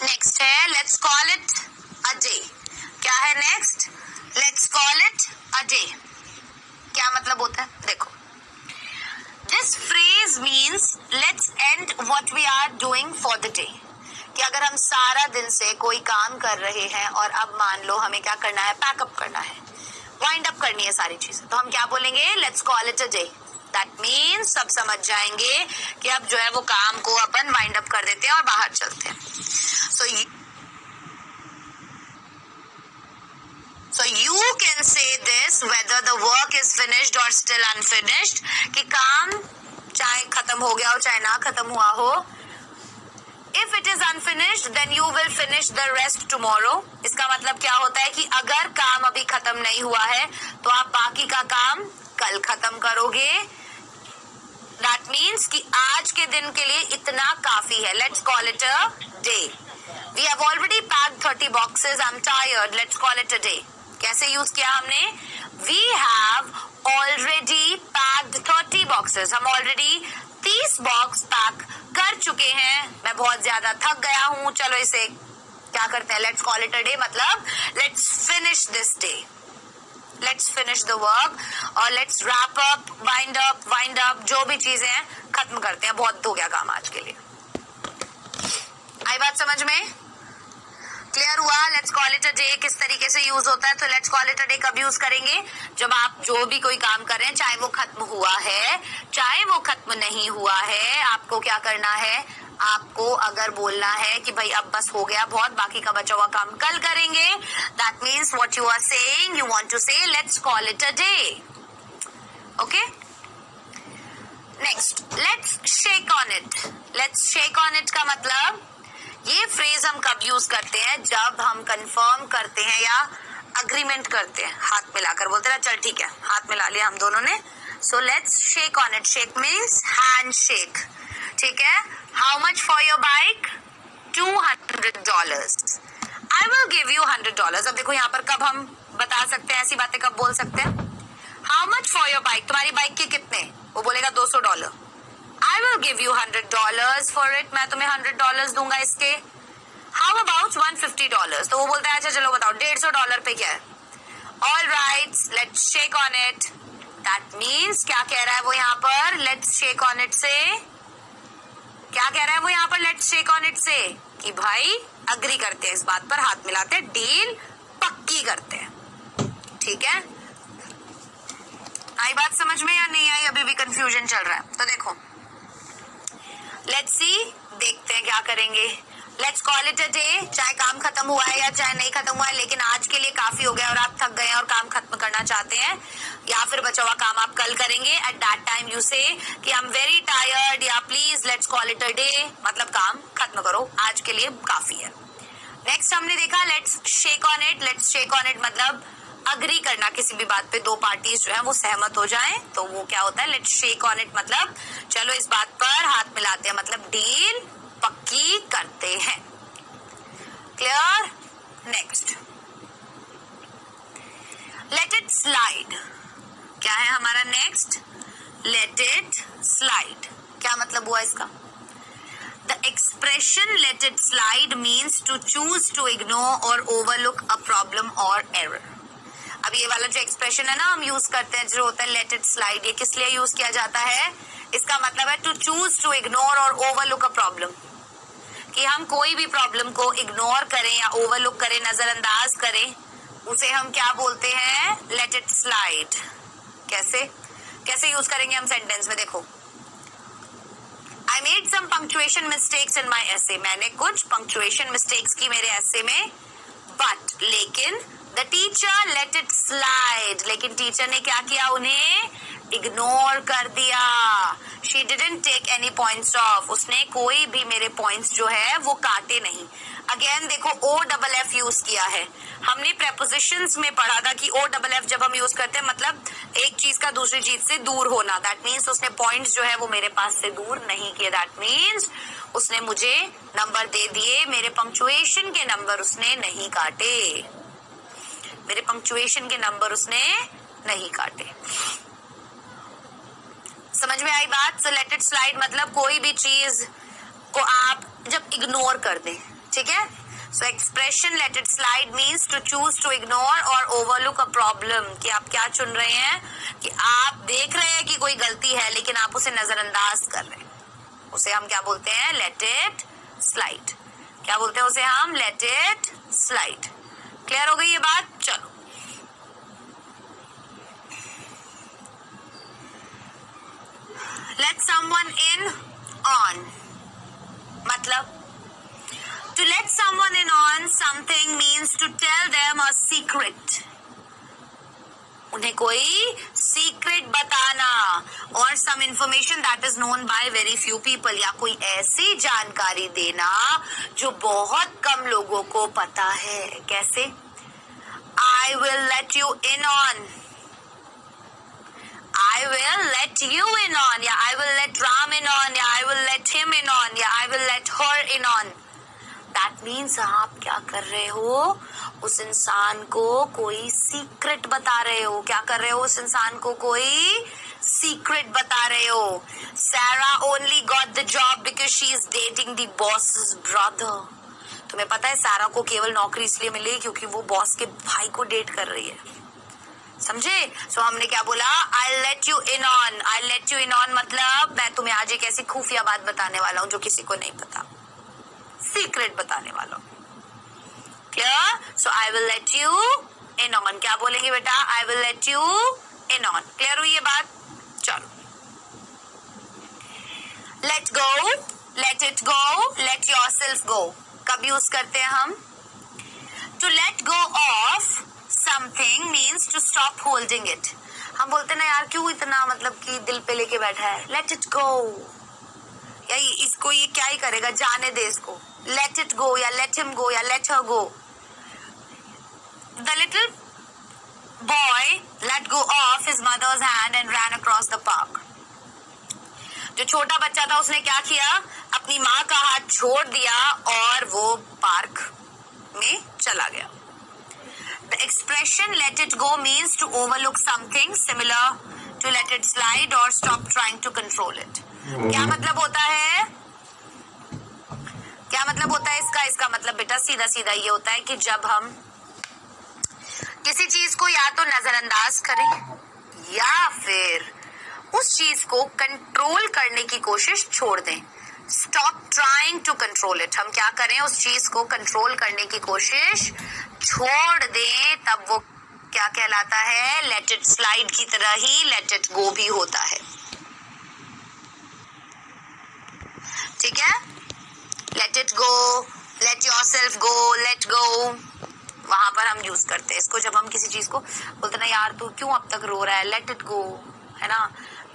Next है let's call it a day. क्या है next? Let's call it a day. क्या मतलब होता है? देखो, this phrase means let's end what we are doing for the day. कि अगर हम सारा दिन से कोई काम कर रहे हैं और अब मान लो हमें क्या करना है, पैकअप करना है, वाइंड अप करनी है सारी चीजें, तो हम क्या बोलेंगे? Let's call it a day. That means सब समझ जाएंगे कि अब जो है वो काम को अपन वाइंड अप कर देते हैं और बाहर चलते हैं। So you can say this whether the work is finished or still unfinished, कि काम चाहे खत्म हो गया हो चाहे ना खत्म हुआ हो। If it is unfinished, then you will finish the rest tomorrow. इसका मतलब क्या होता है कि अगर काम अभी खत्म नहीं हुआ है तो आप बाकी का काम कल खत्म करोगे। That means कि आज के दिन के लिए इतना काफी है। Let's call it a day. We have already packed 30 boxes. I'm tired. Let's call it a day. कैसे यूज किया हमने? We have already packed 30 boxes. हम ऑलरेडी 30 बॉक्स पैक कर चुके हैं। मैं बहुत ज्यादा थक गया हूँ, चलो इसे क्या करते हैं? Let's call it a day. मतलब let's finish this day, let's finish the work और let's wrap up, wind up, जो भी चीजें हैं खत्म करते हैं। बहुत हो गया काम आज के लिए। आई बात समझ में? क्लियर हुआ? Let's call it a day किस तरीके से यूज होता है। तो let's call it a day कब यूज करेंगे? जब आप जो भी कोई काम कर रहे हैं, चाहे वो खत्म हुआ है चाहे वो खत्म नहीं हुआ है, आपको क्या करना है? आपको अगर बोलना है कि भाई अब बस हो गया बहुत, बाकी का बचा हुआ काम कल करेंगे, that means what you are saying, you want to say let's call it a day. Okay, next let's shake on it. Let's shake on it का मतलब ये फ्रेज हम कब यूज करते हैं? जब हम कंफर्म करते हैं या अग्रीमेंट करते हैं, हाथ मिलाकर बोलते हैं चल ठीक है, हाथ मिला लिया हम दोनों ने। So let's shake on it. Shake means hand shake. ठीक है? How much for your bike? $200। I will give you $100। अब देखो यहाँ पर कब हम बता सकते हैं ऐसी बातें, कब बोल सकते हैं? How much for your bike? तुम्हारी बाइक के कितने? वो बोलेगा $200। I will give you $100 for it. मैं तुम्हें $100 दूंगा इसके। How about $150? तो वो बोलता है अच्छा चलो बताओ $150 पे क्या है? All right, let's shake on it. That means क्या कह रहा है वो यहाँ पर? Let's shake on it से क्या कह रहा है वो यहाँ पर? Let's shake on it से कि भाई अग्री करते हैं इस बात पर, हाथ मिलाते हैं, डील पक्की करते हैं। ठीक है? आई बात समझ में या नहीं आई? अभी भी कंफ्यूजन चल रहा है? तो देखो लेट्स सी, देखते हैं क्या करेंगे। Let's call it a day. चाहे काम खत्म हुआ है या चाहे नहीं खत्म हुआ है, लेकिन आज के लिए काफी हो गया और आप थक गए हैं और काम खत्म करना चाहते हैं, या फिर बचा हुआ काम आप कल करेंगे। एट दैट टाइम यू से कि आई एम वेरी टायर्ड, या please let's call it a day, मतलब काम खत्म करो, आज के लिए काफी है। नेक्स्ट हमने देखा let's shake on it. Let's shake on it मतलब अग्री करना किसी भी बात पे, दो पार्टीज जो है वो सहमत हो जाएं, तो वो क्या होता है? लेट्स शेक ऑन इट मतलब चलो इस बात पर हाथ मिलाते हैं, मतलब डील पक्की करते हैं। Clear? Next let it slide. क्या है हमारा नेक्स्ट? Let it slide. क्या मतलब हुआ इसका? The expression let it slide means to choose to ignore or overlook a problem or error. अब ये वाला जो एक्सप्रेशन है ना हम यूज करते हैं, जो होता है लेट इट स्लाइड, ये किस लिए यूज किया जाता है? इसका मतलब है टू चूज टू इग्नोर और ओवरलुक अ प्रॉब्लम, कि हम कोई भी प्रॉब्लम को इग्नोर करें या ओवरलुक करें, नजरअंदाज करें, उसे हम क्या बोलते हैं? Let it slide. कैसे कैसे यूज करेंगे हम सेंटेंस में? देखो, I made some punctuation mistakes in my essay. मैंने कुछ punctuation mistakes की मेरे essay में, but लेकिन the teacher let it slide. लेकिन टीचर ने क्या किया? उन्हें इग्नोर कर दिया। She didn't take any points off. उसने कोई भी मेरे points जो है वो काटे नहीं। अगेन देखो OFF यूज किया है। हमने prepositions में पढ़ा था कि OFF जब हम यूज करते हैं मतलब एक चीज का दूसरी चीज से दूर होना। दैट मीन्स उसने पॉइंट्स जो है वो मेरे पास से दूर नहीं किए। दैट मीन्स उसने मुझे नंबर दे दिए, मेरे पंक्चुएशन के नंबर उसने नहीं काटे। मेरे पंक्चुएशन के नंबर उसने नहीं काटे। समझ में आई बात? सो लेट इट स्लाइड मतलब कोई भी चीज को आप जब इग्नोर कर दें, ठीक है. So expression let it slide means to choose to ignore or overlook a problem. कि आप क्या चुन रहे हैं कि आप देख रहे हैं कि कोई गलती है लेकिन आप उसे नजरअंदाज कर रहे हैं, उसे हम क्या बोलते हैं? let it slide. क्या बोलते हैं उसे हम? let it slide. क्लियर हो गई ये बात? चलो let someone in on, मतलब to let someone in on something means to tell them a secret. उन्हें कोई सीक्रेट बताना, और some information that is known by very few people, या कोई ऐसी जानकारी देना जो बहुत कम लोगों को पता है. कैसे? I will let you in on. I will let you in on, या I will let Ram in on, या I will let him in on, या I will let her in on. That means आप क्या कर रहे हो? उस इंसान को कोई सीक्रेट बता रहे हो. क्या कर रहे हो? उस इंसान को कोई सीक्रेट बता रहे हो. Sarah only got the job because she is dating the boss's brother. तुम्हें पता है सारा को केवल नौकरी इसलिए मिली क्योंकि वो बॉस के भाई को डेट कर रही है. समझे? सो हमने क्या बोला? I'll let you in on. I'll let you in on मतलब मैं तुम्हें आज एक ऐसी खुफिया बात बताने वाला हूँ जो किसी को नहीं पता. सीक्रेट बताने वाला हूँ. Clear? So I will let you in on. क्या बोलेंगे बेटा? I will let you in on. Clear हुई ये बात? चलो. Let go, let it go, let yourself go. कब यूज करते हैं हम? To let go of something means to stop holding it. हम बोलते ना यार क्यों इतना मतलब कि दिल पे लेके बैठा है. Let it go. या इसको ये क्या ही करेगा, जाने दे इसको. Let it go या let him go या let her go. The little boy let go of his mother's hand and ran across the park. जो छोटा बच्चा था उसने क्या किया? अपनी माँ का हाथ छोड़ दिया और वो पार्क में चला गया. The expression let it go means to overlook something, similar to let it slide or stop trying to control it. क्या मतलब होता है? क्या मतलब होता है इसका? इसका मतलब बेटा सीधा सीधा ये होता है कि जब हम किसी चीज को या तो नजरअंदाज करें या फिर उस चीज को कंट्रोल करने की कोशिश छोड़ दें. Stop trying to control it. हम क्या करें? उस चीज को कंट्रोल करने की कोशिश छोड़ दें, तब वो क्या कहलाता है? लेट इट स्लाइड की तरह ही लेट इट गो भी होता है. ठीक है? Let it go, let yourself go, let go, वहां पर हम यूज करते हैं इसको जब हम किसी चीज को बोलते ना यार तू क्यों अब तक रो रहा है, लेट इट गो, है ना,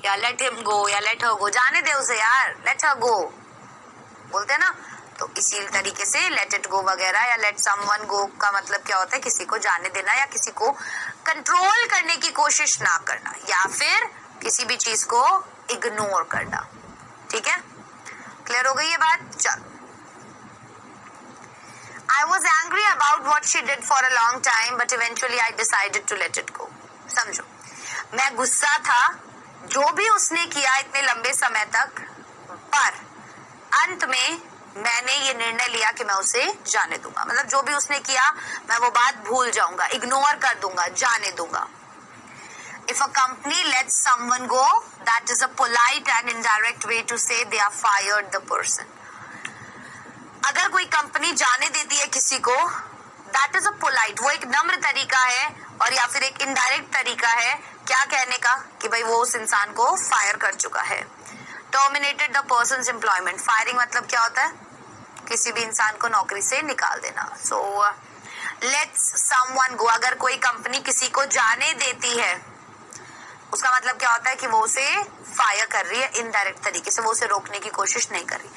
या लेट हिम गो या लेट हर गो, जाने दे उसे यार, लेट हर गो बोलते हैं ना. तो इसी तरीके से लेट इट गो वगैरह या लेट समवन गो का मतलब क्या होता है? किसी को जाने देना या किसी को कंट्रोल करने की कोशिश ना करना या फिर किसी भी चीज को इग्नोर करना. ठीक है? क्लियर हो गई ये बात? चलो. I was angry about what she did for a long time, but eventually I decided to let it go. समझो, मैं गुस्सा था जो भी उसने किया इतने लंबे समय तक, पर अंत में मैंने ये निर्णय लिया कि मैं उसे जाने दूंगा. मतलब जो भी उसने किया मैं वो बात भूल जाऊंगा, इग्नोर कर दूंगा, जाने दूंगा. If a company lets someone go, that is a polite and indirect way to say they are fired the person. अगर कोई कंपनी जाने देती है किसी को, दैट इज अ पोलाइट, वो एक नम्र तरीका है और या फिर एक इनडायरेक्ट तरीका है क्या कहने का कि भाई वो उस इंसान को फायर कर चुका है. Terminated the persons employment. Firing मतलब क्या होता है? किसी भी इंसान को नौकरी से निकाल देना. सो लेट्स समवन गो. अगर कोई कंपनी किसी को जाने देती है उसका मतलब क्या होता है कि वो उसे फायर कर रही है इनडायरेक्ट तरीके से, वो उसे रोकने की कोशिश नहीं कर रही.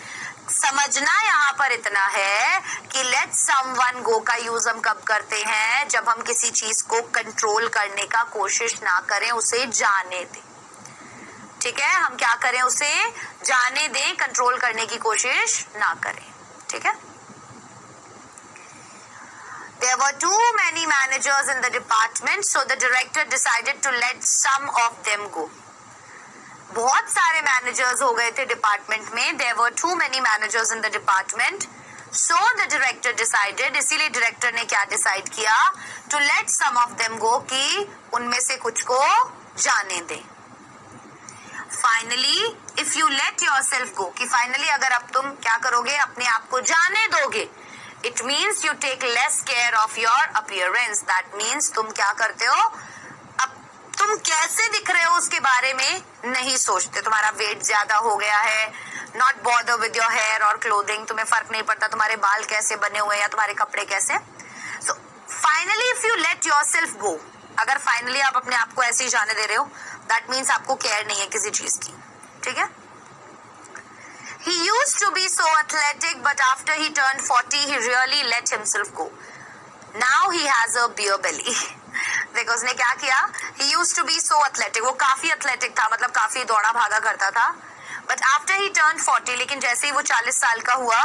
समझना यहाँ पर इतना है कि लेट समवन गो का यूज हम कब करते हैं? जब हम किसी चीज को कंट्रोल करने का कोशिश ना करें, उसे जाने दें. ठीक है? हम क्या करें? उसे जाने दें, कंट्रोल करने की कोशिश ना करें. ठीक है? There were too many managers in the department, so the director decided to let some of them go. बहुत सारे मैनेजर्स हो गए थे डिपार्टमेंट में. There were too many managers in the department, So the director decided, इसीलिए director ने क्या decide किया, to let some of them go, कि उनमें से कुछ को जाने दे. Finally, if you let yourself go, कि finally अगर अब तुम क्या करोगे, अपने आप को जाने दोगे, it means you take less care of your appearance. That means तुम क्या करते हो, अब तुम कैसे दिख रहे हो उसके बारे में नहीं सोचते. तुम्हारा वेट ज्यादा हो गया है, not bother with your hair और क्लोथिंग, तुम्हें फर्क नहीं पड़ता तुम्हारे बाल कैसे बने हुए या तुम्हारे कपड़े कैसे. So finally if you let yourself go, अगर फाइनली आप अपने आप को ऐसे ही जाने दे रहे हो, दैट मीन्स आपको केयर नहीं है किसी चीज की. ठीक है. He used to be so athletic, but after he turned 40, he really let himself go. Now he has a beer belly. देखो उसने क्या किया, he used to be so athletic, वो काफी एथलेटिक था, मतलब काफी दौड़ा भागा करता था. But after he turned 40, लेकिन जैसे ही वो 40 साल का हुआ,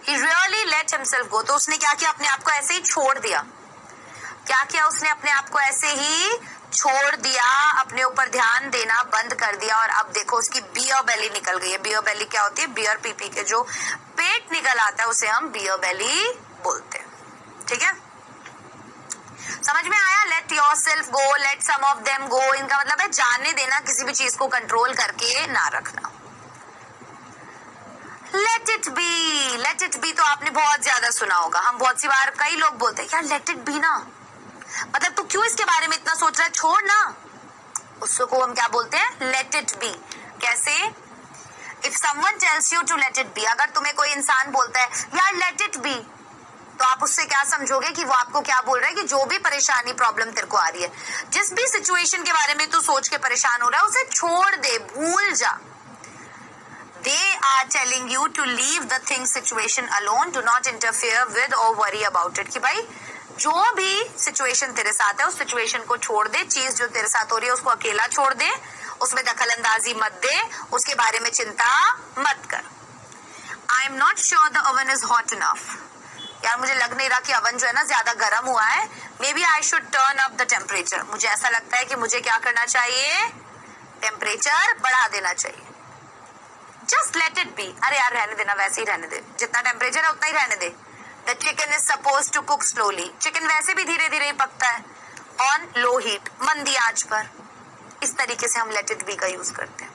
he really let himself go. तो उसने क्या किया, अपने आप को ऐसे ही छोड़ दिया. क्या किया उसने, अपने आप को ऐसे ही छोड़ दिया, अपने ऊपर ध्यान देना बंद कर दिया. और अब देखो उसकी बियर बेली निकल गई है. बियर बेली क्या होती है, बियर पी पी के जो पेट निकल आता है उसे हम बियर बेली बोलते हैं. ठीक है, समझ में आया. Let yourself go, let some of them go, इनका मतलब है जाने देना, किसी भी चीज को कंट्रोल करके ना रखना. Late it B, late it B तो आपने बहुत ज्यादा सुना होगा. हम बहुत सी बार, कई लोग बोलते हैं यार लेट इट बी ना, मतलब तू क्यों इसके बारे में इतना सोच रहा है, छोड़ ना. उसको हम क्या बोलते हैं, लेट इट बी. कैसे, if someone tells you to let it be, अगर तुम्हें कोई इंसान बोलता है यार लेट इट बी, तो आप उससे क्या समझोगे कि वो आपको क्या बोल रहा है, कि जो भी परेशानी प्रॉब्लम तेरे को आ रही है, जिस भी सिचुएशन के बारे में तू सोच के परेशान हो रहा है, उसे छोड़ दे, भूल जा. They are telling you to leave the thing situation alone, do not interfere with or worry about it. कि भाई जो भी सिचुएशन तेरे साथ है उस सिचुएशन को छोड़ दे, चीज जो तेरे साथ हो रही है उसको अकेला छोड़ दे, उसमें दखल अंदाजी मत दे, उसके बारे में चिंता मत कर. I am not sure the oven is hot enough. यार मुझे लग नहीं रहा कि अवन जो है ना ज्यादा गर्म हुआ है. Maybe I should turn up the temperature. मुझे ऐसा लगता है कि मुझे क्या करना चाहिए, टेम्परेचर बढ़ा देना चाहिए. Just let it be. अरे यार रहने देना, वैसे ही रहने दे, जितना टेम्परेचर है उतना ही रहने दे. The chicken is supposed to cook slowly. Chicken वैसे भी धीरे धीरे ही पकता है, on low heat, मंदी आंच पर. इस तरीके से हम let it be का यूज करते हैं.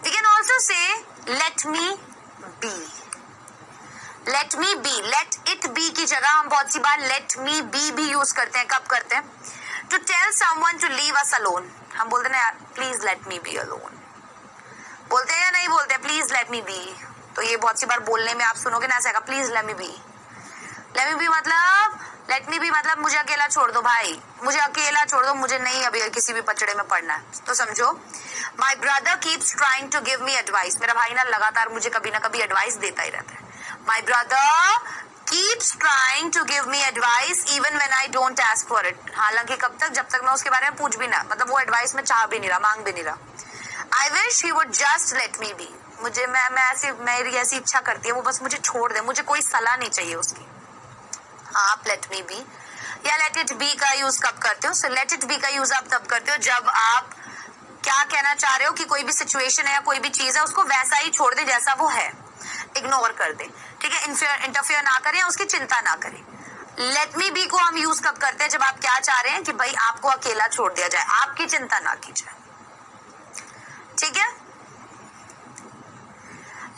We can also say let me be. Let me be, let it be की जगह हम बहुत सी बार let me be भी यूज करते हैं. कब करते हैं, to tell someone to leave us alone. हम बोलते हैं ना यार please let me be alone, बोलते हैं या नहीं बोलते, प्लीज लेट मी बी. तो ये बहुत सी बार बोलने में आप सुनोगे ना ऐसा, please let me be. Let me be मतलब, लेट मी बी मतलब मुझे अकेला छोड़ दो भाई, मुझे अकेला छोड़ दो, मुझे नहीं अभी किसी भी पचड़े में पड़ना है. तो समझो, my brother keeps trying to give me advice. मेरा भाई ना लगातार मुझे कभी ना कभी एडवाइस देता ही रहता है. My brother keeps trying to give me advice even when I don't ask for it. हालांकि कब तक, जब तक मैं उसके बारे में पूछ भी ना, मतलब वो एडवाइस में चाह भी नहीं रहा, मांग भी नहीं रहा. I wish he would just let me be. मुझे मेरी ऐसी इच्छा करती है वो बस मुझे छोड़ दे, मुझे कोई सलाह नहीं चाहिए उसकी. आप let me be या let it be का यूज कब करते हो? So let it be का यूज आप तब करते हो जब आप क्या कहना चाह रहे हो कि कोई भी सिचुएशन है या कोई भी चीज है उसको वैसा ही छोड़ दे जैसा वो है, इग्नोर कर दे. ठीक है, इंटरफेयर ना करें, उसकी चिंता ना करें. लेट मी बी को हम यूज कब करते हैं, जब आप क्या चाह रहे हैं कि भाई आपको अकेला छोड़ दिया जाए, आपकी चिंता ना की जाए. ठीक है,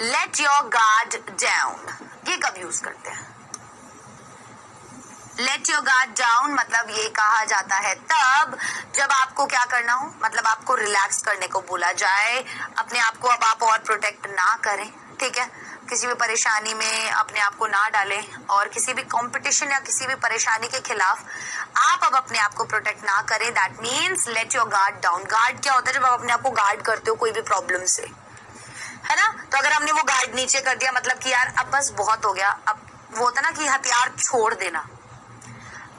लेट योर गार्ड डाउन, ये कब यूज करते हैं? लेट योर गार्ड डाउन मतलब ये कहा जाता है तब जब आपको क्या करना हो, मतलब आपको रिलैक्स करने को बोला जाए, अपने आप को अब आप और प्रोटेक्ट ना करें. ठीक है, किसी भी परेशानी में अपने आप को ना डालें और किसी भी कंपटीशन या किसी भी परेशानी के खिलाफ आप अब अपने आप को प्रोटेक्ट ना करें. That means let your guard down. Guard क्या होता है, जब आप अपने आप को गार्ड करते हो कोई भी प्रॉब्लम से, है ना. तो अगर हमने वो गार्ड नीचे कर दिया, मतलब कि यार अब बस बहुत हो गया, अब वो होता ना कि हथियार छोड़ देना.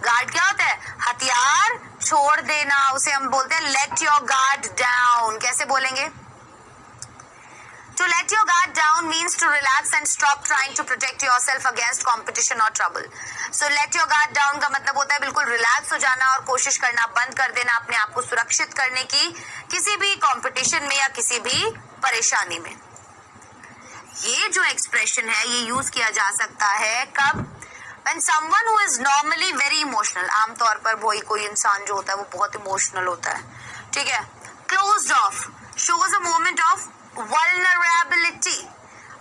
गार्ड क्या होता है, हथियार छोड़ देना, उसे हम बोलते हैं लेट योर गार्ड डाउन. कैसे बोलेंगे? To let your guard down means to relax and stop trying to protect yourself against competition or trouble. So let your guard down का मतलब होता है बिल्कुल रिलैक्स हो जाना और कोशिश करना बंद कर देना अपने आप को सुरक्षित करने की, किसी भी कंपटीशन में या किसी भी परेशानी में. ये जो एक्सप्रेशन है ये यूज किया जा सकता है कब? When someone who is normally very emotional, आमतौर पर कोई इंसान जो होता है वो बहुत इमोशनल होता है, ठीक है. Closed off shows a moment of vulnerability.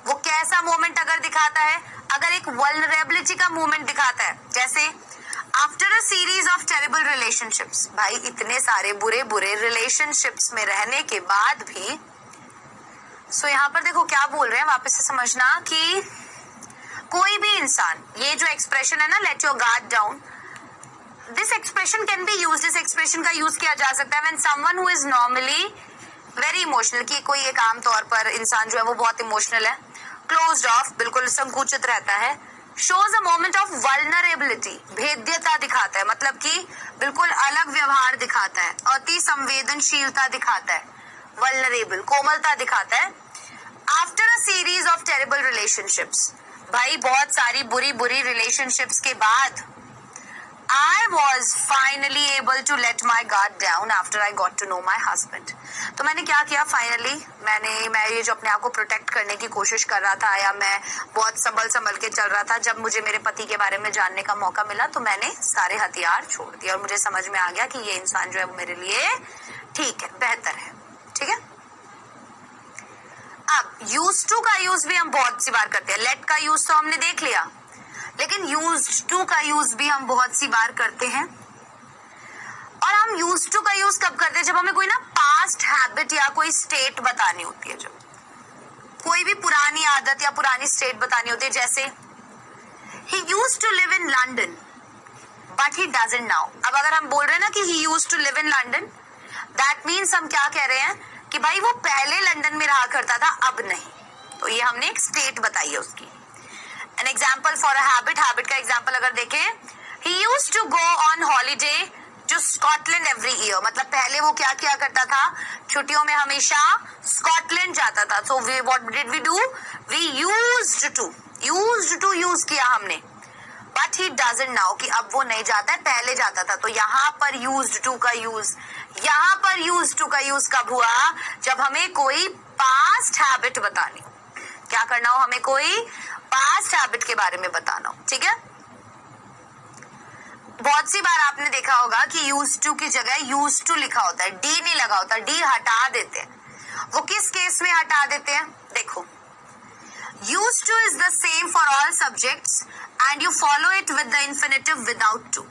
वो कैसा मोमेंट अगर दिखाता है? अगर एक vulnerability का मोमेंट दिखाता है, जैसे after a series of terrible relationships, भाई इतने सारे बुरे बुरे रिलेशनशिप्स में रहने के बाद भी, सो यहाँ पर देखो क्या बोल रहे हैं, वापस से समझना कि कोई भी इंसान, ये जो एक्सप्रेशन है ना, let your guard down, this expression can be used, इस एक्सप्रेशन का यूज किया जा सकता है when someone who is normally very emotional, कि कोई एक आम तौर पर इंसान जो है वो बहुत इमोशनल है, क्लोज्ड ऑफ बिल्कुल संकुचित रहता है, shows a moment of vulnerability, भेद्यता दिखाता है, मतलब कि बिल्कुल अलग व्यवहार दिखाता है, अति संवेदनशीलता दिखाता है, वल्नरेबल कोमलता दिखाता है. After a series of terrible relationships, भाई बहुत सारी बुरी बुरी रिलेशनशिप्स के बाद, I was finally able to let my guard down after I got to know my husband. तो मैंने क्या किया फाइनली, मैं ये जो अपने आप को प्रोटेक्ट करने की कोशिश कर रहा था, या मैं बहुत संभल के चल रहा था, जब मुझे मेरे पति के बारे में जानने का मौका मिला तो मैंने सारे हथियार छोड़ दिए और मुझे समझ में आ गया कि ये इंसान जो है वो मेरे लिए ठीक है, बेहतर है, ठीक है. अब यूज टू का यूज भी हम बहुत सी बार करते हैं. लेट का यूज तो हमने देख लिया, लेकिन यूज टू का यूज भी हम बहुत सी बार करते हैं. और हम यूज टू का यूज कब करते हैं? जब हमें कोई ना पास्ट हैबिट या कोई स्टेट बतानी होती है, जब कोई भी पुरानी आदत या पुरानी स्टेट बतानी होती है. जैसे he used to live in London but he doesn't now. अब अगर हम बोल रहे हैं ना कि he used to live in London, that means हम क्या कह रहे हैं कि भाई वो पहले लंदन में रहा करता था, अब नहीं. तो ये हमने एक स्टेट बताई है उसकी. An example for a habit का एग्जाम्पल अगर देखें, he used to go on holiday to Scotland every year. मतलब पहले वो क्या किया करता था, छुट्टियों में हमेशा स्कॉटलैंड जाता था. So what did we do? We used to use किया हमने, but he doesn't now, कि अब वो नहीं जाता है, पहले जाता था. तो यहाँ पर used to का यूज, यहाँ पर used to का यूज कब हुआ? जब हमें कोई पास्ट हैबिट बतानी हो. क्या करना हो? हमें कोई पास्ट हैबिट के बारे में बताना हो, ठीक है. बहुत सी बार आपने देखा होगा कि यूज टू की जगह यूज टू लिखा होता है, डी नहीं लगा होता, डी हटा देते हैं. वो किस केस में हटा देते हैं? देखो, use to is the same for all subjects and you follow it with the infinitive without to.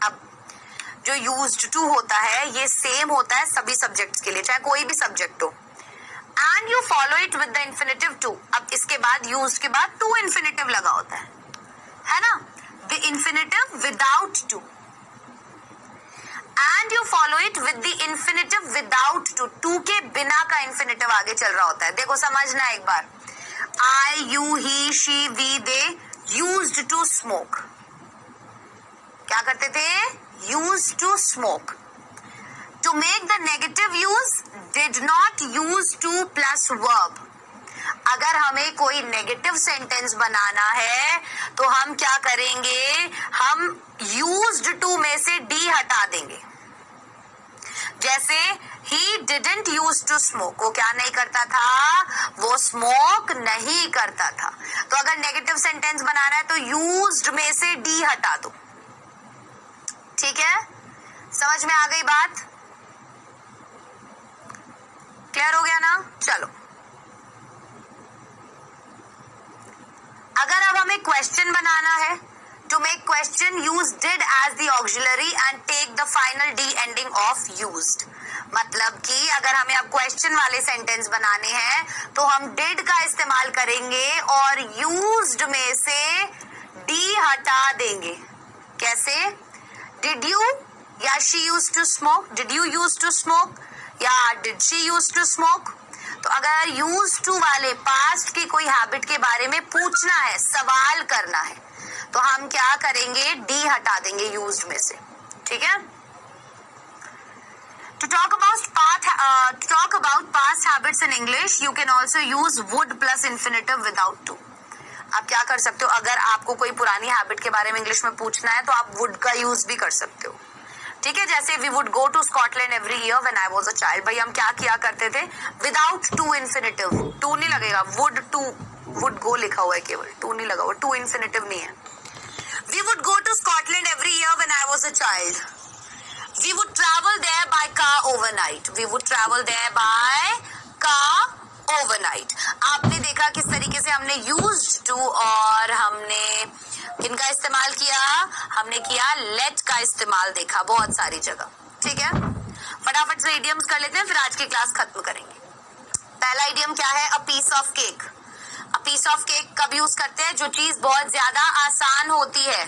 अब जो यूज्ड टू होता है ये सेम होता है सभी सब्जेक्ट्स के लिए, चाहे कोई भी सब्जेक्ट हो, and you follow it with the infinitive to. अब इसके बाद यूज के बाद टू इन्फिनेटिव लगा होता है ना, the infinitive without to, and you follow it with the infinitive without to. To के बिना का इन्फिनेटिव आगे चल रहा होता है. देखो समझना एक बार, I, you, he, she, we, they used to smoke. क्या करते थे? Used to smoke. To make the negative use, did not use to plus verb. अगर हमें कोई नेगेटिव सेंटेंस बनाना है तो हम क्या करेंगे? हम used to में से D हटा देंगे. जैसे he didn't used to smoke, वो क्या नहीं करता था? वो स्मोक नहीं करता था. तो अगर नेगेटिव सेंटेंस बनाना है तो used में से D हटा दो, ठीक है. समझ में आ गई बात? क्लियर हो गया ना? चलो, अगर अब हमें क्वेश्चन बनाना है, to make question use did as the auxiliary and take the final D ending of used. मतलब कि अगर हमें अब क्वेश्चन वाले सेंटेंस बनाने हैं तो हम डिड का इस्तेमाल करेंगे और यूज्ड में से डी हटा देंगे. कैसे? डिड यू या she used to smoke, did you used to smoke या did she use to smoke. तो अगर यूज टू वाले पास्ट की कोई हैबिट के बारे में पूछना है, सवाल करना है, तो हम क्या करेंगे? डी हटा देंगे यूज्ड में से, ठीक है. To talk about past habits in English, you can also use would plus infinitive without to. आप क्या कर सकते हो? अगर आपको कोई पुरानी हैबिट के बारे में इंग्लिश में पूछना है तो आप would का यूज भी कर सकते हो. ठीक है, जैसे we would go to Scotland every year when I was a child. भाई हम क्या किया करते थे विदाउट टू इन्फिनेटिव, टू नहीं लगेगा, वुड गो लिखा हुआ है केवल, टू नहीं लगा हुआ, टू इन्फिनेटिव नहीं है। We would go to Scotland every year when I was a child. We would travel there by car overnight. We would travel there by car overnight. आपने देखा किस तरीके से हमने यूज्ड टू और हमने किनका इस्तेमाल किया, हमने किया लेट का इस्तेमाल देखा बहुत सारी जगह। ठीक है, फटाफट से इडियम्स कर लेते हैं, फिर आज की क्लास खत्म करेंगे। पहला इडियम क्या है, a piece of cake. A piece of cake कब यूज करते हैं, जो चीज बहुत ज्यादा आसान होती है।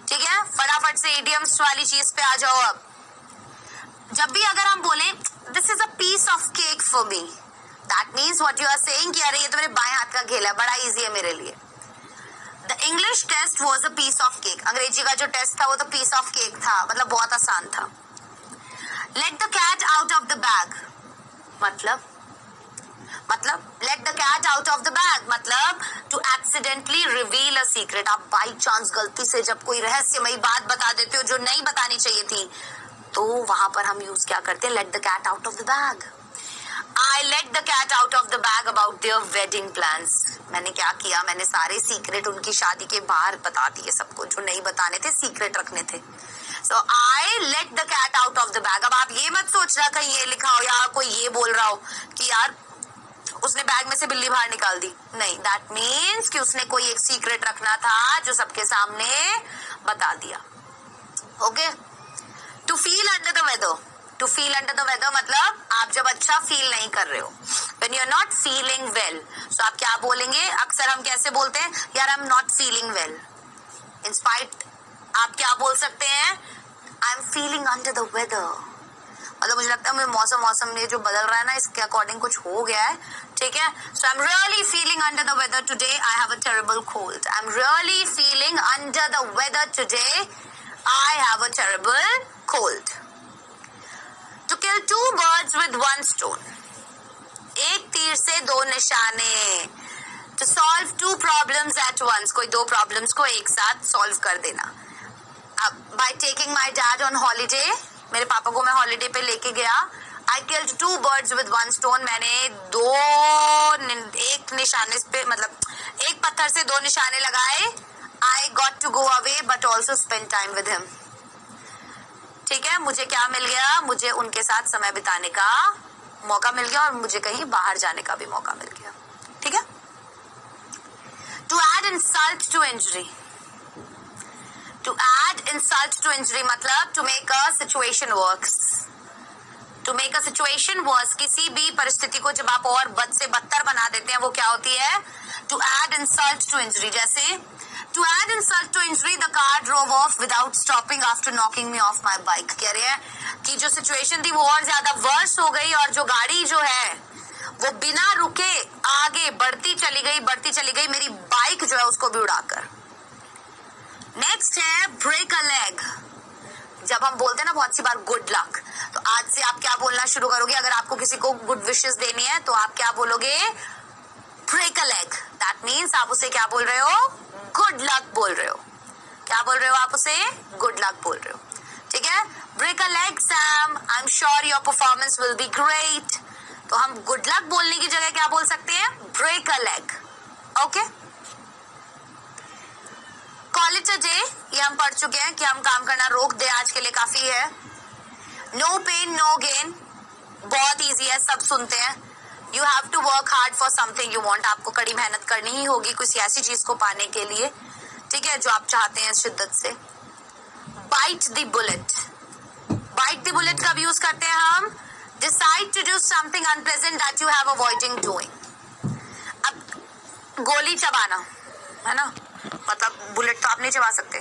ठीक है, फटाफट से इडियम्स वाली चीज पे आ जाओ। अब जब भी अगर हम बोले this is a piece of cake for me, that means what you are saying कि अरे ये तो मेरे बाएं हाथ का खेल है, बड़ा इजी है मेरे लिए। The English test was a piece of cake. अंग्रेजी का जो टेस्ट था वो तो पीस ऑफ केक था, मतलब बहुत आसान था। Let the cat out of the bag, मतलब let the cat out of the bag मतलब to accidentally reveal a secret. आप बाई चांस गलती से जब कोई रहस्यमयी बात बता देते हो जो नहीं बतानी चाहिए थी, तो वहां पर हम यूज क्या करते हैं, let the cat out of the bag. I let the cat out of the bag about their wedding plans. मैंने क्या किया, मैंने सारे सीक्रेट उनकी शादी के बाहर बता दिए सबको, जो नहीं बताने थे, सीक्रेट रखने थे। So I let the cat out of the bag. अब आप ये मत सोच रहा कहीं ये लिखा हो या कोई ये बोल रहा हो कि यार उसने बैग में से बिल्ली बाहर निकाल दी, नहीं, that means कि उसने कोई एक सीक्रेट रखना था जो सबके सामने बता दिया। Okay? To feel under the weather. To feel under the weather मतलब आप जब अच्छा फील नहीं कर रहे हो, when you are not feeling well, so आप क्या बोलेंगे, अक्सर हम कैसे बोलते हैं, यार I am not feeling well. In spite आप क्या बोल सकते हैं, I am feeling under the weather, मतलब मुझे लगता है मुझे मौसम ये जो बदल रहा है ना, इसके अकॉर्डिंग कुछ हो गया है। ठीक है, so I am really feeling under the weather today, I have a terrible cold. I am really feeling under the weather today, I have a terrible cold. To kill two birds with one stone. एक तीर से दो निशाने। To solve two problems at once. कोई दो problems को एक साथ solve कर देना। अब by taking my dad on holiday, मेरे पापा को मैं holiday पे लेके गया। I killed two birds with one stone. मैंने एक निशाने पे मतलब एक पत्थर से दो निशाने लगाए। I got to go away but also spend time with him. ठीक है, मुझे क्या मिल गया, मुझे उनके साथ समय बिताने का मौका मिल गया और मुझे कहीं बाहर जाने का भी मौका मिल गया। ठीक है, to add insult to injury. To add insult to injury मतलब to make a situation worse. To make a situation worse, किसी भी परिस्थिति को जब आप और बद से बदतर बना देते हैं, वो क्या होती है, to add insult to injury. जैसे To add insult to injury, the car drove off without stopping after knocking me off my bike. कह रहे हैं कि जो सिचुएशन थी वो और ज्यादा वर्स हो गई और जो गाड़ी जो है वो बिना रुके आगे बढ़ती चली गई मेरी बाइक जो है उसको भी उड़ाकर। नेक्स्ट है ब्रेक अ लेग। जब हम बोलते हैं ना बहुत सी बार गुड लक, तो आज से आप क्या बोलना शुरू करोगे, अगर आपको किसी को गुड विशेस देनी है तो आप क्या बोलोगे, break a leg. That means आप उसे क्या बोल रहे हो, गुड लक बोल रहे हो। क्या बोल रहे हो आप उसे, गुड लक बोल रहे हो। ठीक है, break a leg Sam, I am sure your performance will be great. तो हम गुड लक बोलने की जगह क्या बोल सकते हैं, break a leg. Okay, call it a day, ये हम पढ़ चुके हैं कि हम काम करना रोक दे, आज के लिए काफी है। नो पेन नो गेन, बहुत इजी है, सब सुनते हैं। You have to work hard for something you want, आपको कड़ी मेहनत करनी ही होगी किसी ऐसी चीज को पाने के लिए, ठीक है, जो आप चाहते हैं शिद्दत से। Bite the bullet, bite the bullet कब यूज करते हैं हम, decide to do something unpleasant that you have avoiding doing. अब गोली चबाना है ना, मतलब बुलेट तो आप नहीं चबा सकते,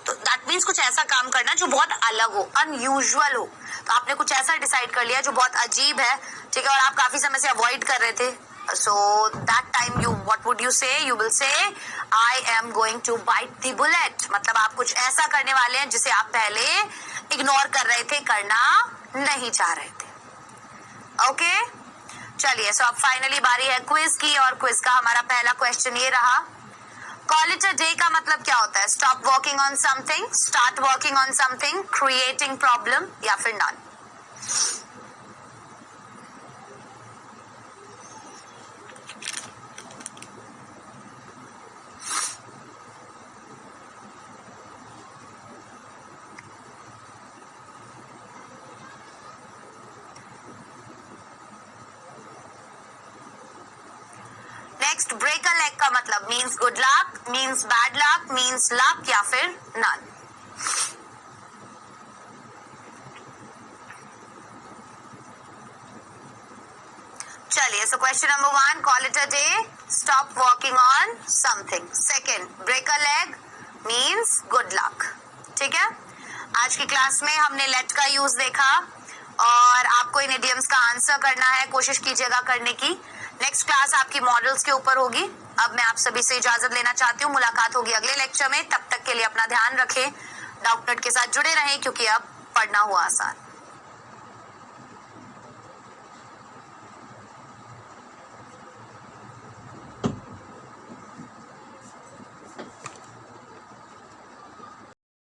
तो दैट मीन्स कुछ ऐसा काम करना जो बहुत अलग हो, अनयूजुअल हो। तो आपने कुछ ऐसा डिसाइड कर लिया जो बहुत अजीब है, ठीक है, और आप काफी समय से अवॉइड कर रहे थे। So that time you what would you say, you will say I am going to bite the bullet, मतलब आप कुछ ऐसा करने वाले हैं जिसे आप पहले इग्नोर कर रहे थे, करना नहीं चाह रहे थे। ओके, चलिए, सो अब फाइनली बारी है क्विज की, और क्विज का हमारा पहला क्वेश्चन ये रहा, कॉल इट अ डे का मतलब क्या होता है? Stop working on something, start working on something, creating problem या फिर none. Next, break a leg का मतलब means good luck, means bad luck, means luck या फिर नन. चलिए, so question number 1, call it a day, stop working on something. Second, break a leg means good luck. ठीक है, आज की class में हमने लेट का यूज देखा और आपको इन इडियम्स का आंसर करना है, कोशिश कीजिएगा करने की. नेक्स्ट क्लास आपकी मॉडल्स के ऊपर होगी. अब मैं आप सभी से इजाजत लेना चाहती हूँ, मुलाकात होगी अगले लेक्चर में. तब तक के लिए अपना ध्यान रखें, डाउटनेट के साथ जुड़े रहें क्योंकि अब पढ़ना हुआ आसान.